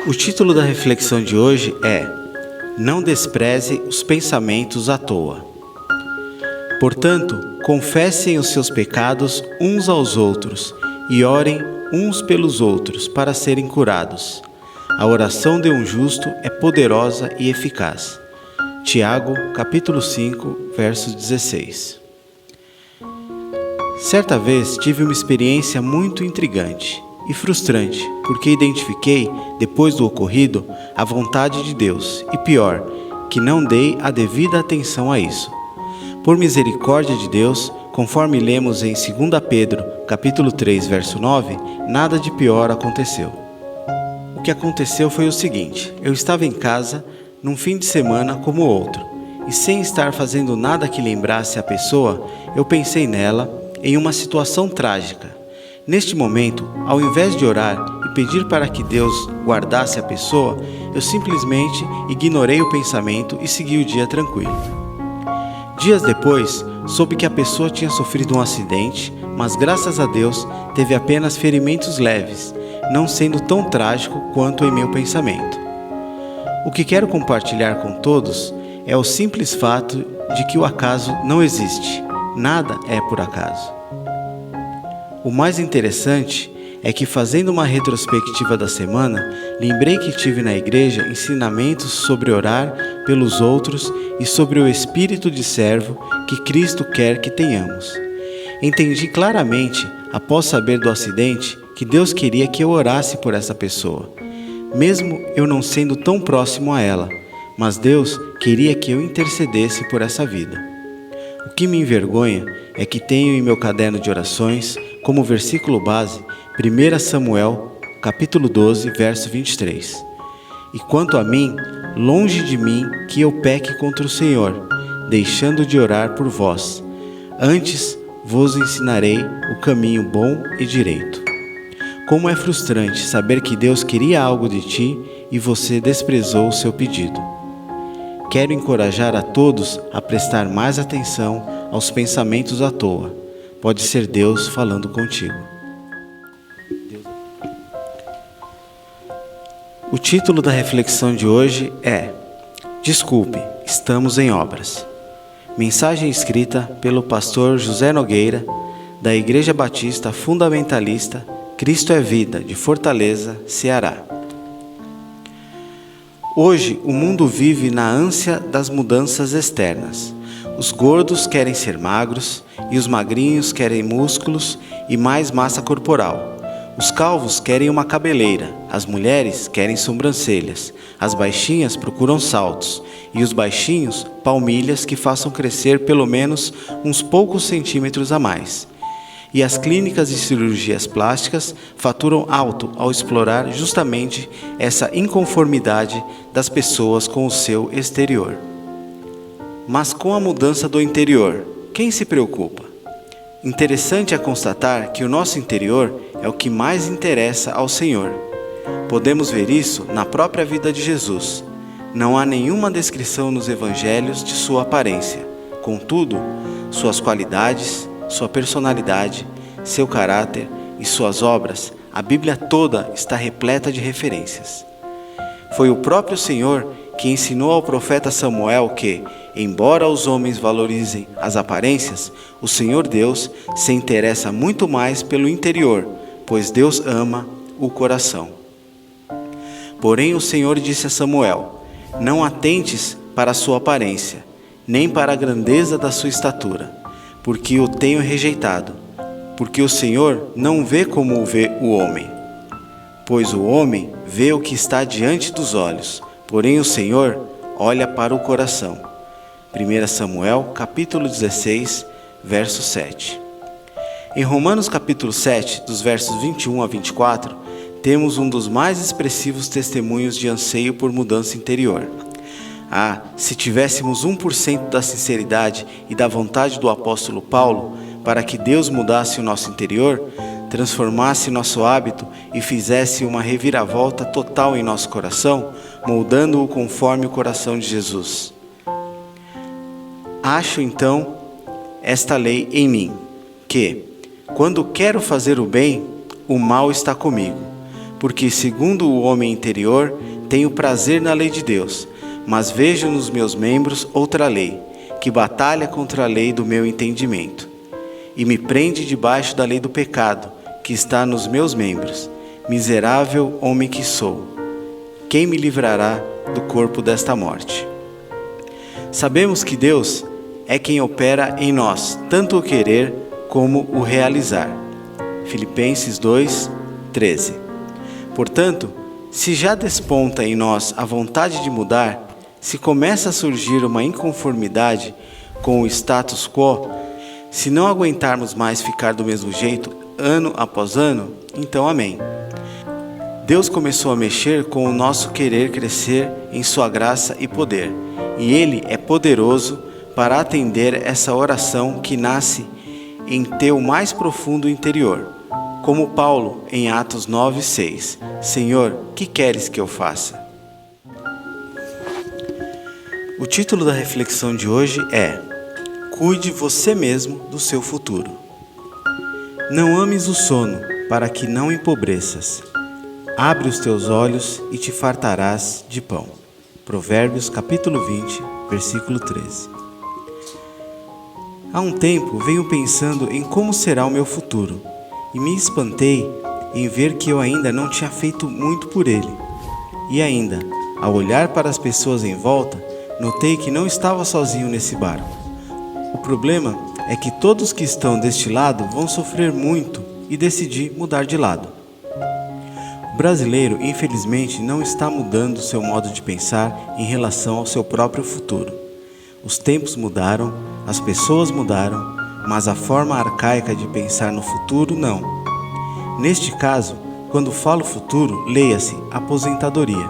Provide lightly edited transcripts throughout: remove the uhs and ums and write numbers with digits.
O título da reflexão de hoje é: Não despreze os pensamentos à toa. Portanto, confessem os seus pecados uns aos outros e orem uns pelos outros para serem curados. A oração de um justo é poderosa e eficaz. Tiago, capítulo 5, verso 16. Certa vez tive uma experiência muito intrigante e frustrante, porque identifiquei, depois do ocorrido, a vontade de Deus e, pior, que não dei a devida atenção a isso. Por misericórdia de Deus, conforme lemos em 2 Pedro, capítulo 3, verso 9, nada de pior aconteceu. O que aconteceu foi o seguinte: eu estava em casa, num fim de semana como outro, e sem estar fazendo nada que lembrasse a pessoa, eu pensei nela, em uma situação trágica. Neste momento, ao invés de orar e pedir para que Deus guardasse a pessoa, eu simplesmente ignorei o pensamento e segui o dia tranquilo. Dias depois, soube que a pessoa tinha sofrido um acidente, mas graças a Deus teve apenas ferimentos leves, não sendo tão trágico quanto em meu pensamento. O que quero compartilhar com todos é o simples fato de que o acaso não existe. Nada é por acaso. O mais interessante é que, fazendo uma retrospectiva da semana, lembrei que tive na igreja ensinamentos sobre orar pelos outros e sobre o espírito de servo que Cristo quer que tenhamos. Entendi claramente, após saber do acidente, que Deus queria que eu orasse por essa pessoa, mesmo eu não sendo tão próximo a ela, mas Deus queria que eu intercedesse por essa vida. O que me envergonha é que tenho em meu caderno de orações, como versículo base, 1 Samuel, capítulo 12, verso 23. E quanto a mim, longe de mim que eu peque contra o Senhor, deixando de orar por vós. Antes vos ensinarei o caminho bom e direito. Como é frustrante saber que Deus queria algo de ti e você desprezou o seu pedido. Quero encorajar a todos a prestar mais atenção aos pensamentos à toa. Pode ser Deus falando contigo. O título da reflexão de hoje é: Desculpe, estamos em obras. Mensagem escrita pelo pastor José Nogueira, da Igreja Batista Fundamentalista Cristo é Vida, de Fortaleza, Ceará. Hoje, o mundo vive na ânsia das mudanças externas. Os gordos querem ser magros e os magrinhos querem músculos e mais massa corporal. Os calvos querem uma cabeleira, as mulheres querem sobrancelhas, as baixinhas procuram saltos e os baixinhos palmilhas que façam crescer pelo menos uns poucos centímetros a mais. E as clínicas de cirurgias plásticas faturam alto ao explorar justamente essa inconformidade das pessoas com o seu exterior. Mas com a mudança do interior, quem se preocupa? Interessante é constatar que o nosso interior é o que mais interessa ao Senhor. Podemos ver isso na própria vida de Jesus. Não há nenhuma descrição nos evangelhos de sua aparência. Contudo, suas qualidades, sua personalidade, seu caráter e suas obras, a Bíblia toda está repleta de referências. Foi o próprio Senhor que ensinou ao profeta Samuel que, embora os homens valorizem as aparências, o Senhor Deus se interessa muito mais pelo interior, pois Deus ama o coração. Porém o Senhor disse a Samuel: Não atentes para a sua aparência, nem para a grandeza da sua estatura, porque o tenho rejeitado, porque o Senhor não vê como vê o homem. Pois o homem vê o que está diante dos olhos, porém o Senhor olha para o coração. 1 Samuel, capítulo 16, verso 7. Em Romanos, capítulo 7, dos versos 21 a 24, temos um dos mais expressivos testemunhos de anseio por mudança interior. Se tivéssemos 1% da sinceridade e da vontade do apóstolo Paulo para que Deus mudasse o nosso interior, transformasse nosso hábito e fizesse uma reviravolta total em nosso coração, moldando-o conforme o coração de Jesus. Acho então esta lei em mim, que, quando quero fazer o bem, o mal está comigo. porque, segundo o homem interior, tenho prazer na lei de Deus, mas vejo nos meus membros outra lei, que batalha contra a lei do meu entendimento, e me prende debaixo da lei do pecado, que está nos meus membros. Miserável homem que sou, quem me livrará do corpo desta morte? Sabemos que Deus é quem opera em nós, tanto o querer como o realizar. Filipenses 2:13. Portanto, se já desponta em nós a vontade de mudar, se começa a surgir uma inconformidade com o status quo, se não aguentarmos mais ficar do mesmo jeito, ano após ano, então amém. Deus começou a mexer com o nosso querer crescer em sua graça e poder, e Ele é poderoso para atender essa oração que nasce em teu mais profundo interior. Como Paulo em Atos 9:6, Senhor, que queres que eu faça? O título da reflexão de hoje é: Cuide você mesmo do seu futuro. Não ames o sono, para que não empobreças. Abre os teus olhos e te fartarás de pão. Provérbios capítulo 20, versículo 13. Há um tempo venho pensando em como será o meu futuro, e me espantei em ver que eu ainda não tinha feito muito por ele. E ainda, ao olhar para as pessoas em volta, notei que não estava sozinho nesse barco. O problema é que todos que estão deste lado vão sofrer muito e decidi mudar de lado. O brasileiro, infelizmente, não está mudando seu modo de pensar em relação ao seu próprio futuro. Os tempos mudaram, as pessoas mudaram, mas a forma arcaica de pensar no futuro não. Neste caso, quando falo futuro, leia-se aposentadoria.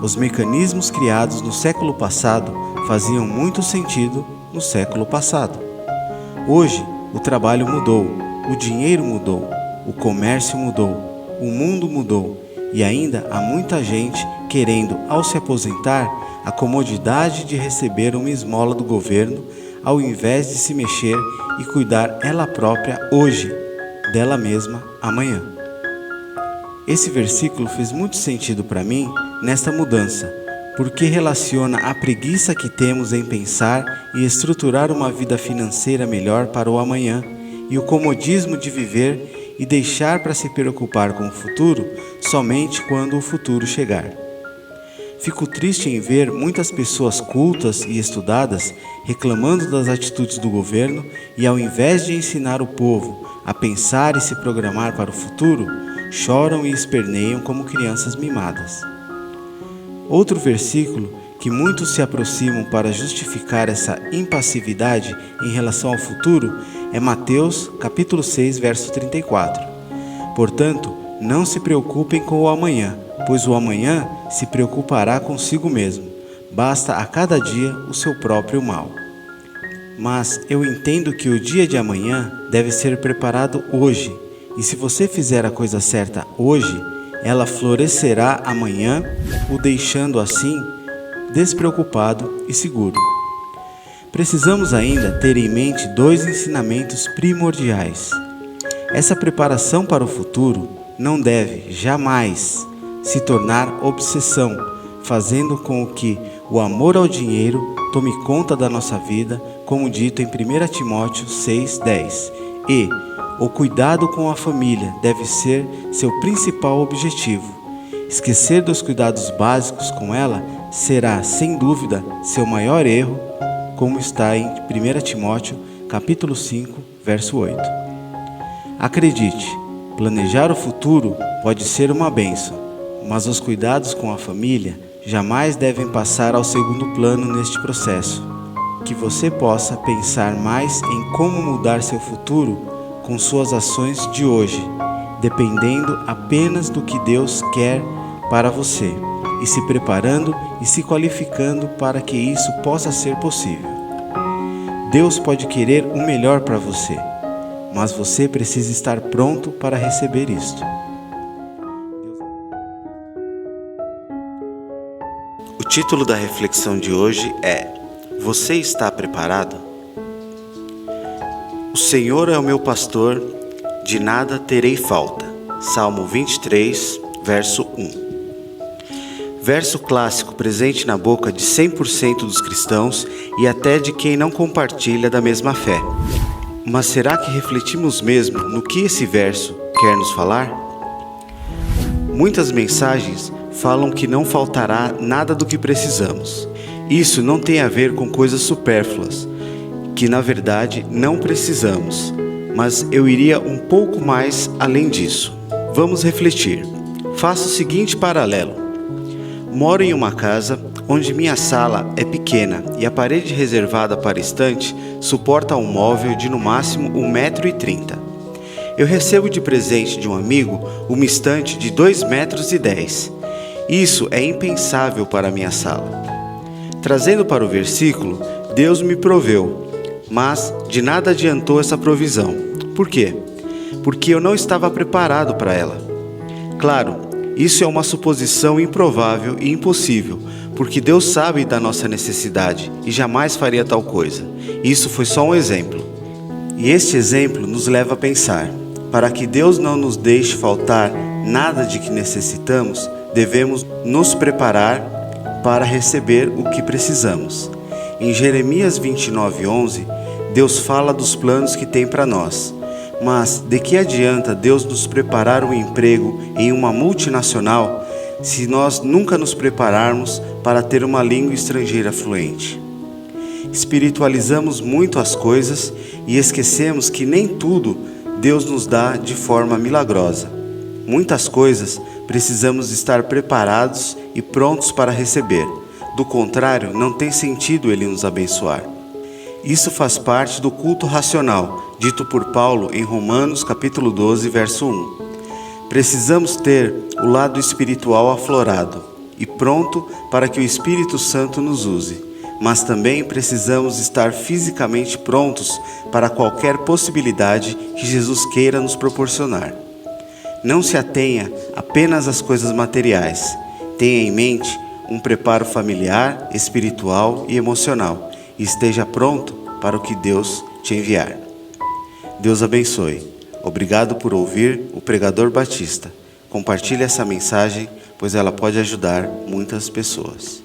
Os mecanismos criados no século passado faziam muito sentido no século passado. Hoje, o trabalho mudou, o dinheiro mudou, o comércio mudou, o mundo mudou e ainda há muita gente querendo, ao se aposentar, a comodidade de receber uma esmola do governo ao invés de se mexer e cuidar ela própria hoje, dela mesma amanhã. Esse versículo fez muito sentido para mim nesta mudança, porque relaciona a preguiça que temos em pensar e estruturar uma vida financeira melhor para o amanhã e o comodismo de viver e deixar para se preocupar com o futuro somente quando o futuro chegar. Fico triste em ver muitas pessoas cultas e estudadas reclamando das atitudes do governo e, ao invés de ensinar o povo a pensar e se programar para o futuro, choram e esperneiam como crianças mimadas. Outro versículo que muitos se aproximam para justificar essa impassividade em relação ao futuro é Mateus capítulo 6, verso 34. Portanto, não se preocupem com o amanhã, pois o amanhã se preocupará consigo mesmo. Basta a cada dia o seu próprio mal. Mas eu entendo que o dia de amanhã deve ser preparado hoje, e se você fizer a coisa certa hoje, ela florescerá amanhã, o deixando assim despreocupado e seguro. Precisamos ainda ter em mente dois ensinamentos primordiais. Essa preparação para o futuro não deve jamais se tornar obsessão, fazendo com que o amor ao dinheiro tome conta da nossa vida, como dito em 1 Timóteo 6:10. E o cuidado com a família deve ser seu principal objetivo. Esquecer dos cuidados básicos com ela será, sem dúvida, seu maior erro, como está em 1 Timóteo, capítulo 5, verso 8. Acredite, planejar o futuro pode ser uma bênção, mas os cuidados com a família jamais devem passar ao segundo plano neste processo. Que você possa pensar mais em como mudar seu futuro com suas ações de hoje, dependendo apenas do que Deus quer para você, e se preparando e se qualificando para que isso possa ser possível. Deus pode querer o melhor para você, mas você precisa estar pronto para receber isto. O título da reflexão de hoje é: Você está preparado? O Senhor é o meu pastor, de nada terei falta. Salmo 23, verso 1. Verso clássico presente na boca de 100% dos cristãos e até de quem não compartilha da mesma fé. Mas será que refletimos mesmo no que esse verso quer nos falar? Muitas mensagens falam que não faltará nada do que precisamos. Isso não tem a ver com coisas supérfluas, que na verdade não precisamos, mas eu iria um pouco mais além disso. Vamos refletir. Faça o seguinte paralelo. Moro em uma casa onde minha sala é pequena e a parede reservada para estante suporta um móvel de no máximo 1,30 m. Eu recebo de presente de um amigo uma estante de 2,10 m. Isso é impensável para minha sala. Trazendo para o versículo, Deus me proveu, mas de nada adiantou essa provisão. Por quê? Porque eu não estava preparado para ela. Claro, isso é uma suposição improvável e impossível, porque Deus sabe da nossa necessidade e jamais faria tal coisa. Isso foi só um exemplo. E este exemplo nos leva a pensar: para que Deus não nos deixe faltar nada de que necessitamos, devemos nos preparar para receber o que precisamos. Em Jeremias 29:11, Deus fala dos planos que tem para nós. Mas de que adianta Deus nos preparar um emprego em uma multinacional se nós nunca nos prepararmos para ter uma língua estrangeira fluente? Espiritualizamos muito as coisas e esquecemos que nem tudo Deus nos dá de forma milagrosa. Muitas coisas precisamos estar preparados e prontos para receber. Do contrário, não tem sentido Ele nos abençoar. Isso faz parte do culto racional, dito por Paulo em Romanos capítulo 12, verso 1. Precisamos ter o lado espiritual aflorado e pronto para que o Espírito Santo nos use, mas também precisamos estar fisicamente prontos para qualquer possibilidade que Jesus queira nos proporcionar. Não se atenha apenas às coisas materiais. Tenha em mente um preparo familiar, espiritual e emocional e esteja pronto para o que Deus te enviar. Deus abençoe. Obrigado por ouvir o Pregador Batista. Compartilhe essa mensagem, pois ela pode ajudar muitas pessoas.